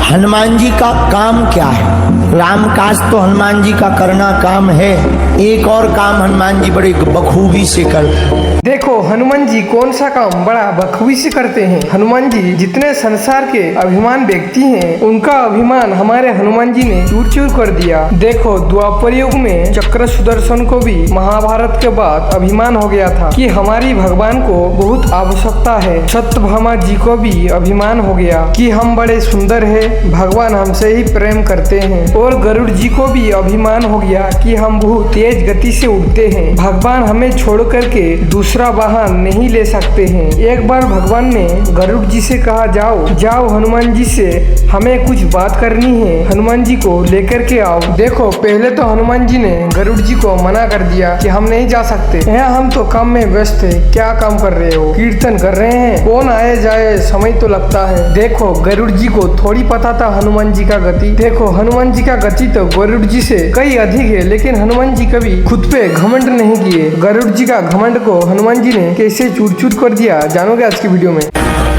हनुमान जी का काम क्या है? राम काज तो हनुमान जी का करना काम है, एक और काम हनुमान जी बड़े बखूबी से करते। देखो हनुमान जी कौन सा काम बड़ा बखूबी से करते हैं। हनुमान जी जितने संसार के अभिमान व्यक्ति हैं, उनका अभिमान हमारे हनुमान जी ने चूर चूर कर दिया। देखो द्वापर युग में चक्र सुदर्शन को भी महाभारत के बाद अभिमान हो गया था कि हमारी भगवान को बहुत आवश्यकता है। सत्यभामा जी को भी अभिमान हो गया कि हम बड़े सुंदर है, भगवान हमसे ही प्रेम करते हैं। और गरुड़ जी को भी अभिमान हो गया कि हम बहुत तेज गति से उड़ते हैं, भगवान हमें छोड़ करके दूसरा वाहन नहीं ले सकते हैं। एक बार भगवान ने गरुड़ जी से कहा, जाओ जाओ हनुमान जी से हमें कुछ बात करनी है, हनुमान जी को लेकर के आओ। देखो पहले तो हनुमान जी ने गरुड़ जी को मना कर दिया कि हम नहीं जा सकते, यहाँ हम तो काम में व्यस्त है। क्या काम कर रहे हो? कीर्तन कर रहे हैं, कौन आए जाए समय तो लगता है। देखो गरुड़ जी को थोड़ी पता था हनुमान जी का गति। देखो हनुमान जी का गति तो गरुड़ जी से कई अधिक है, लेकिन हनुमान जी कभी खुद पे घमंड नहीं किए। गरुड़ जी का घमंड को हनुमान जी ने कैसे चूर चूर कर दिया, जानोगे आज की वीडियो में।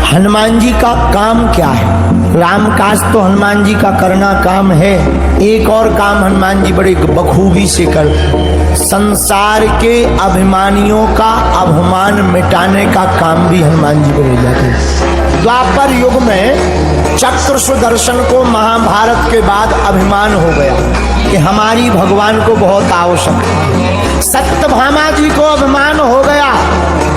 हनुमान जी का काम क्या है? राम काज तो हनुमान जी का करना काम है, एक और काम हनुमान जी बड़े बखूबी से करते। संसार के अभिमानियों का अभिमान मिटाने का काम भी हनुमान जी को ले जाते। द्वापर युग में चक्र सुदर्शन को महाभारत के बाद अभिमान हो गया कि हमारी भगवान को बहुत आवश्यक है। सत्यभामा जी को अभिमान हो गया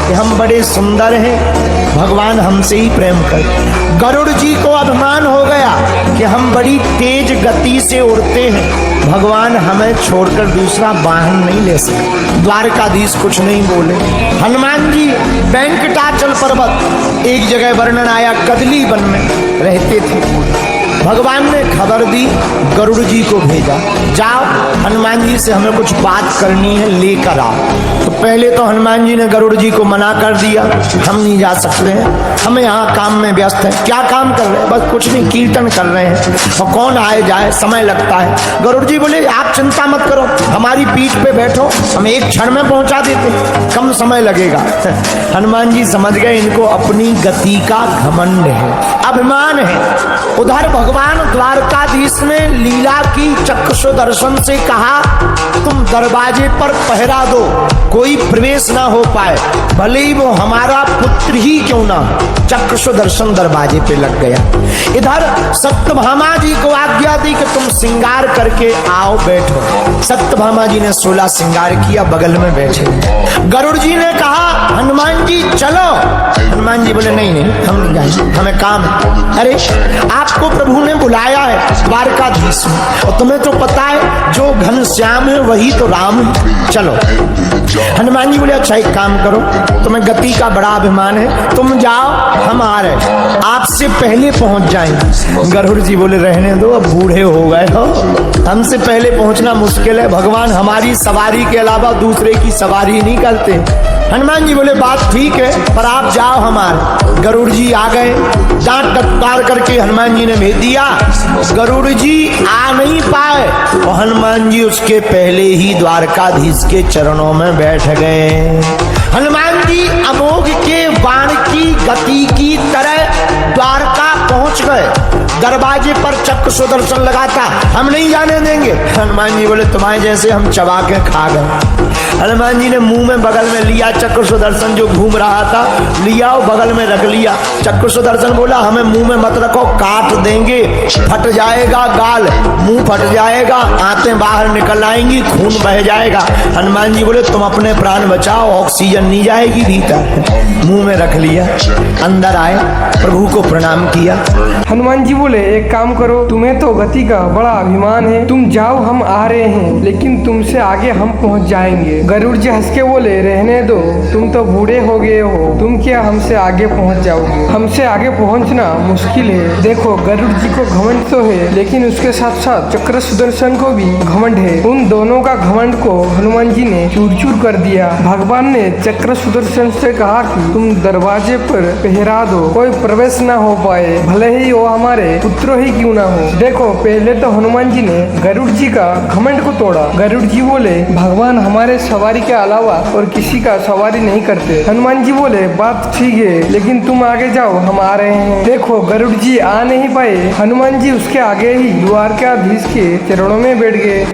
कि हम बड़े सुंदर हैं, भगवान हमसे ही प्रेम करते। गरुड़ जी को अभिमान हो गया कि हम बड़ी तेज गति से उड़ते हैं, भगवान हमें छोड़कर दूसरा वाहन नहीं ले सकते। द्वारकाधीश कुछ नहीं बोले। हनुमान जी वेंकटाचल पर्वत एक जगह वर्णन आया, कदली वन में रहते थे। भगवान ने खबर दी, गरुड़ जी को भेजा, जाओ हनुमान जी से हमें कुछ बात करनी है, लेकर आओ। तो पहले तो हनुमान जी ने गरुड़ जी को मना कर दिया, हम नहीं जा सकते हैं, हमें यहाँ काम में व्यस्त है। क्या काम कर रहे हैं? बस कुछ नहीं, कीर्तन कर रहे हैं, और कौन आए जाए, समय लगता है। गरुड़ जी बोले, आप चिंता मत करो, हमारी पीठ पे बैठो, हम एक क्षण में पहुंचा देते, कम समय लगेगा। हनुमान जी समझ गए इनको अपनी गति का घमंड है, अभिमान है। उधर भगवान द्वारकाधीश ने लीला की, चक्र सुदर्शन से कहा, तुम दरवाजे पर पहरा दो, कोई प्रवेश ना हो पाए, भले ही वो हमारा पुत्र ही क्यों ना। चक्र सुदर्शन दरवाजे पे लग गया। इधर सत्यभामा जी को आज्ञा दी कि तुम श्रृंगार करके आओ, बैठो। सत्यभामा जी ने 16 श्रृंगार किया, बगल में बैठे। गरुड़ जी ने कहा, हनुमान जी चलो। हनुमान जी बोले, नहीं नहीं हम नहीं जाएंगे, हमें काम है। अरे आपको प्रभु ने बुलाया है द्वारकाधीश में, और तुम्हें तो पता है जो घनश्याम है वही तो राम है, चलो। हनुमान जी बोले, अच्छा एक काम करो, तुम्हें गति का बड़ा अभिमान है, तुम जाओ, हम आ रहे, आपसे पहले पहुंच जाएंगे। गरुड़ जी बोले, रहने दो, अब बूढ़े हो गए हो, हमसे पहले पहुंचना मुश्किल है, भगवान हमारी सवारी के अलावा दूसरे की सवारी नहीं करते। हनुमान जी बोले, बात ठीक है, पर आप जाओ हमारे। गरुड़ जी आ गए, डांट डटकार करके हनुमान जी ने भेज दिया। गरुड़ जी आ नहीं पाए, और हनुमान जी उसके पहले ही द्वारकाधीश के चरणों में बैठ गए। हनुमान जी अमोघ के बाण की गति की तरह द्वारका पहुंच गए। दरवाजे पर चक्र सुदर्शन लगा था, हम नहीं जाने देंगे। हनुमान जी बोले, तुम्हारे जैसे हम चबा के खा गए। हनुमान जी ने मुंह में बगल में लिया चक्र सुदर्शन जो घूम रहा था, लिया और बगल में रख लिया। चक्र सुदर्शन बोला, हमें मुंह में मत रखो, काट देंगे, फट जाएगा गाल, मुंह फट जाएगा, आंतें बाहर निकल आएंगी, खून बह जाएगा। हनुमान जी बोले, तुम अपने प्राण बचाओ, ऑक्सीजन नहीं जाएगी भीतर। मुंह में रख लिया, अंदर आए, प्रभु को प्रणाम किया। हनुमान जी बोले, एक काम करो, तुम्हें तो गति का बड़ा अभिमान है, तुम जाओ, हम आ रहे हैं, लेकिन तुमसे आगे हम पहुंच जाएंगे। गरुड़ जी हंस के बोले, रहने दो, तुम तो बूढ़े हो गए हो, तुम क्या हमसे आगे पहुंच जाओगे, हमसे आगे पहुंचना मुश्किल है। देखो गरुड़ जी को घमंड तो है, लेकिन उसके साथ साथ चक्र सुदर्शन को भी घमंड है। उन दोनों का घमंड को हनुमान जी ने चूर चूर कर दिया। भगवान ने चक्र सुदर्शन से कहा कि तुम दरवाजे पर पहरा दो, कोई प्रवेश न हो पाए, भले ही वो हमारे पुत्र ही क्यों ना हो। देखो पहले तो हनुमान जी ने गरुड़ जी का घमंड को तोड़ा। गरुड़ जी बोले भगवान हमारे सवारी के अलावा और किसी का सवारी नहीं करते। हनुमान जी बोले बात ठीक है, लेकिन तुम आगे जाओ, हम आ रहे हैं। देखो गरुड़ जी आ नहीं पाए। हनुमान जी उसके आगे ही द्वारकाधीश के चरणों में बैठ गए।